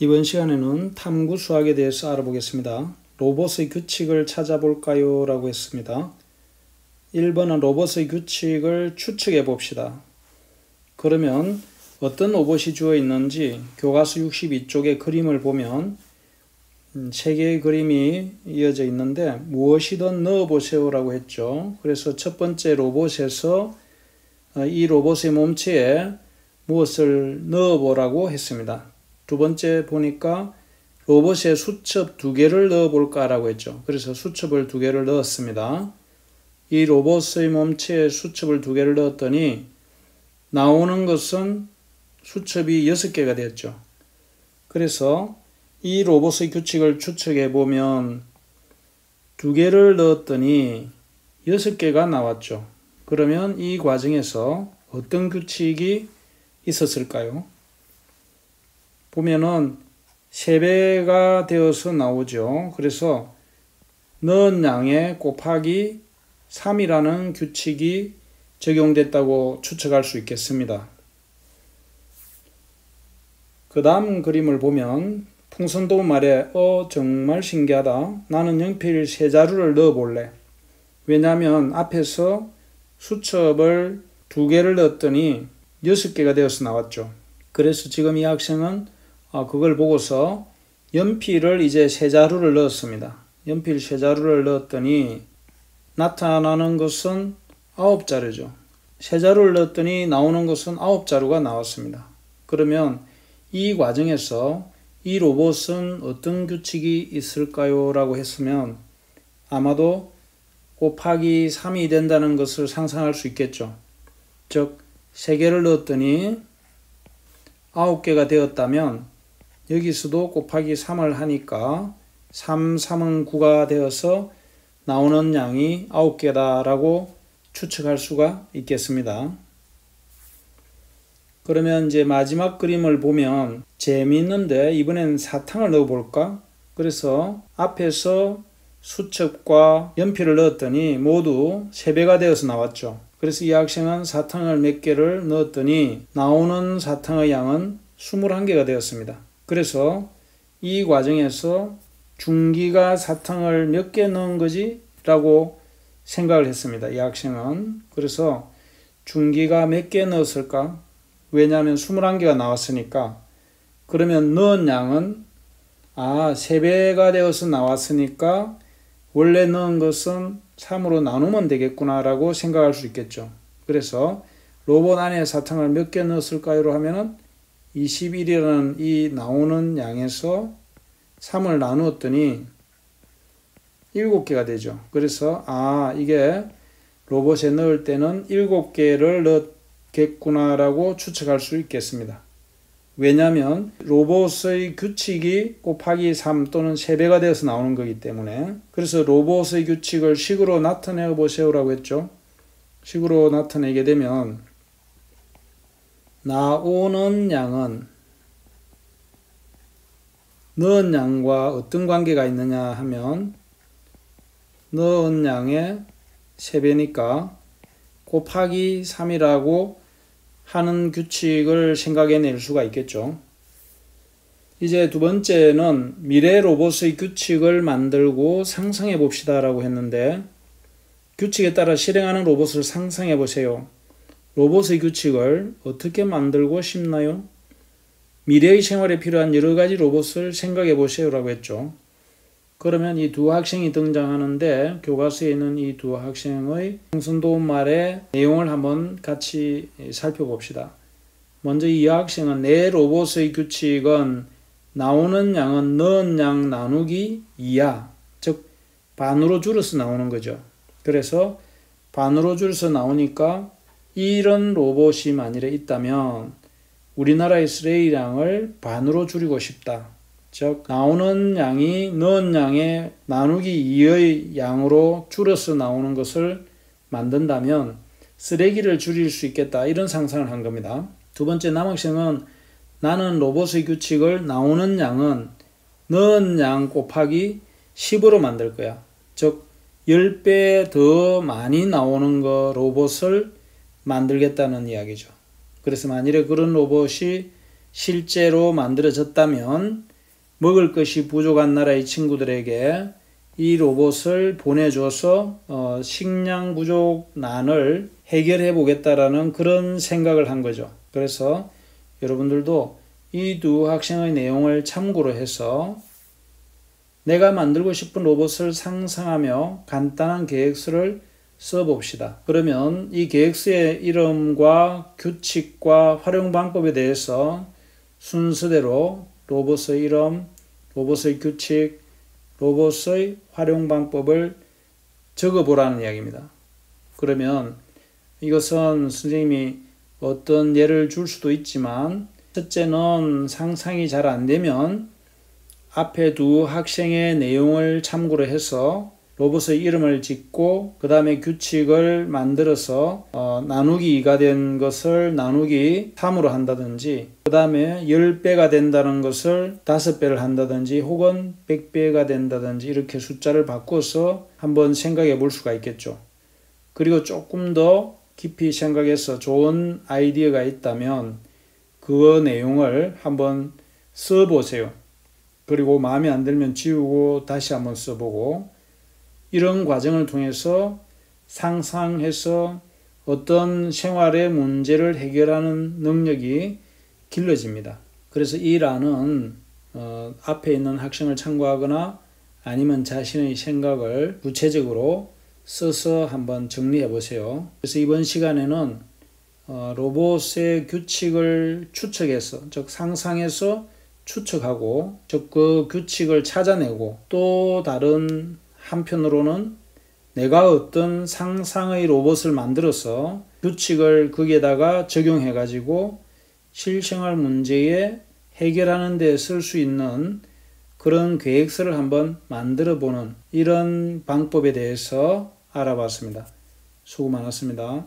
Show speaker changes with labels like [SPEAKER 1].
[SPEAKER 1] 이번 시간에는 탐구 수학에 대해서 알아보겠습니다. 로봇의 규칙을 찾아볼까요? 라고 했습니다. 1번은 로봇의 규칙을 추측해 봅시다. 그러면 어떤 로봇이 주어 있는지 교과서 62쪽의 그림을 보면 3개의 그림이 이어져 있는데 무엇이든 넣어 보세요 라고 했죠. 그래서 첫 번째 로봇에서 이 로봇의 몸체에 무엇을 넣어 보라고 했습니다. 두 번째 보니까 로봇에 수첩 2개를 넣어 볼까 라고 했죠. 그래서 수첩을 2개를 넣었습니다. 이 로봇의 몸체에 수첩을 2개를 넣었더니 나오는 것은 수첩이 6개가 되었죠. 그래서 이 로봇의 규칙을 추측해 보면 2개를 넣었더니 6개가 나왔죠. 그러면 이 과정에서 어떤 규칙이 있었을까요? 보면은 3배가 되어서 나오죠. 그래서 넣은 양에 곱하기 3이라는 규칙이 적용됐다고 추측할 수 있겠습니다. 그 다음 그림을 보면 풍선도 말에 정말 신기하다. 나는 연필 3자루를 넣어 볼래. 왜냐하면 앞에서 수첩을 2개를 넣었더니 6개가 되어서 나왔죠. 그래서 지금 이 학생은 그걸 보고서 연필을 이제 3자루를 넣었습니다. 연필 3자루를 넣었더니 나타나는 것은 9자루죠. 3자루를 넣었더니 나오는 것은 9자루가 나왔습니다. 그러면 이 과정에서 이 로봇은 어떤 규칙이 있을까요? 라고 했으면 아마도 곱하기 3이 된다는 것을 상상할 수 있겠죠. 즉 3개를 넣었더니 9개가 되었다면 여기서도 곱하기 3을 하니까 3, 3은 9가 되어서 나오는 양이 9개다 라고 추측할 수가 있겠습니다. 그러면 이제 마지막 그림을 보면 재미있는데 이번엔 사탕을 넣어 볼까? 그래서 앞에서 수첩과 연필을 넣었더니 모두 3배가 되어서 나왔죠. 그래서 이 학생은 사탕을 몇 개를 넣었더니 나오는 사탕의 양은 21개가 되었습니다. 그래서 이 과정에서 준기가 사탕을 몇 개 넣은 거지? 라고 생각을 했습니다. 이 학생은. 그래서 준기가 몇 개 넣었을까? 왜냐하면 21개가 나왔으니까. 그러면 넣은 양은 3배가 되어서 나왔으니까 원래 넣은 것은 3으로 나누면 되겠구나 라고 생각할 수 있겠죠. 그래서 로봇 안에 사탕을 몇 개 넣었을까요? 하면은 21이라는 이 나오는 양에서 3을 나누었더니 7개가 되죠. 그래서 이게 로봇에 넣을 때는 7개를 넣겠구나 라고 추측할 수 있겠습니다. 왜냐하면 로봇의 규칙이 곱하기 3 또는 3배가 되어서 나오는 거기 때문에. 그래서 로봇의 규칙을 식으로 나타내 보세요라고 했죠. 식으로 나타내게 되면 나오는 양은 넣은 양과 어떤 관계가 있느냐 하면 넣은 양의 3배니까 곱하기 3이라고 하는 규칙을 생각해낼 수가 있겠죠. 이제 두 번째는 미래 로봇의 규칙을 만들고 상상해 봅시다 라고 했는데 규칙에 따라 실행하는 로봇을 상상해 보세요. 로봇의 규칙을 어떻게 만들고 싶나요? 미래의 생활에 필요한 여러 가지 로봇을 생각해 보세요 라고 했죠. 그러면 이 두 학생이 등장하는데 교과서에 있는 이 두 학생의 풍선도움 말의 내용을 한번 같이 살펴봅시다. 먼저 이 학생은 내 로봇의 규칙은 나오는 양은 넣은 양 나누기 2야. 즉 반으로 줄여서 나오는 거죠. 그래서 반으로 줄여서 나오니까 이런 로봇이 만일에 있다면 우리나라의 쓰레기량을 반으로 줄이고 싶다. 즉 나오는 양이 넣은 양의 나누기 2의 양으로 줄여서 나오는 것을 만든다면 쓰레기를 줄일 수 있겠다. 이런 상상을 한 겁니다. 두 번째 남학생은 나는 로봇의 규칙을 나오는 양은 넣은 양 곱하기 10으로 만들 거야. 즉 10배 더 많이 나오는 거 로봇을 만들겠다는 이야기죠. 그래서 만일에 그런 로봇이 실제로 만들어졌다면 먹을 것이 부족한 나라의 친구들에게 이 로봇을 보내줘서 식량 부족난을 해결해 보겠다라는 그런 생각을 한 거죠. 그래서 여러분들도 이 두 학생의 내용을 참고로 해서 내가 만들고 싶은 로봇을 상상하며 간단한 계획서를 써봅시다. 그러면 이 계획서의 이름과 규칙과 활용 방법에 대해서 순서대로 로봇의 이름, 로봇의 규칙, 로봇의 활용 방법을 적어보라는 이야기입니다. 그러면 이것은 선생님이 어떤 예를 줄 수도 있지만 첫째는 상상이 잘 안 되면 앞에 두 학생의 내용을 참고로 해서 로봇의 이름을 짓고 그 다음에 규칙을 만들어서 나누기 2가 된 것을 나누기 3으로 한다든지 그 다음에 10배가 된다는 것을 5배를 한다든지 혹은 100배가 된다든지 이렇게 숫자를 바꿔서 한번 생각해 볼 수가 있겠죠. 그리고 조금 더 깊이 생각해서 좋은 아이디어가 있다면 그 내용을 한번 써보세요. 그리고 마음에 안 들면 지우고 다시 한번 써보고 이런 과정을 통해서 상상해서 어떤 생활의 문제를 해결하는 능력이 길러집니다. 그래서 이 란은 앞에 있는 학생을 참고하거나 아니면 자신의 생각을 구체적으로 써서 한번 정리해 보세요. 그래서 이번 시간에는 로봇의 규칙을 추측해서, 즉 상상해서 추측하고, 즉 그 규칙을 찾아내고, 또 다른 한편으로는 내가 어떤 상상의 로봇을 만들어서 규칙을 거기에다가 적용해 가지고 실생활 문제에 해결하는 데 쓸 수 있는 그런 계획서를 한번 만들어 보는 이런 방법에 대해서 알아봤습니다. 수고 많았습니다.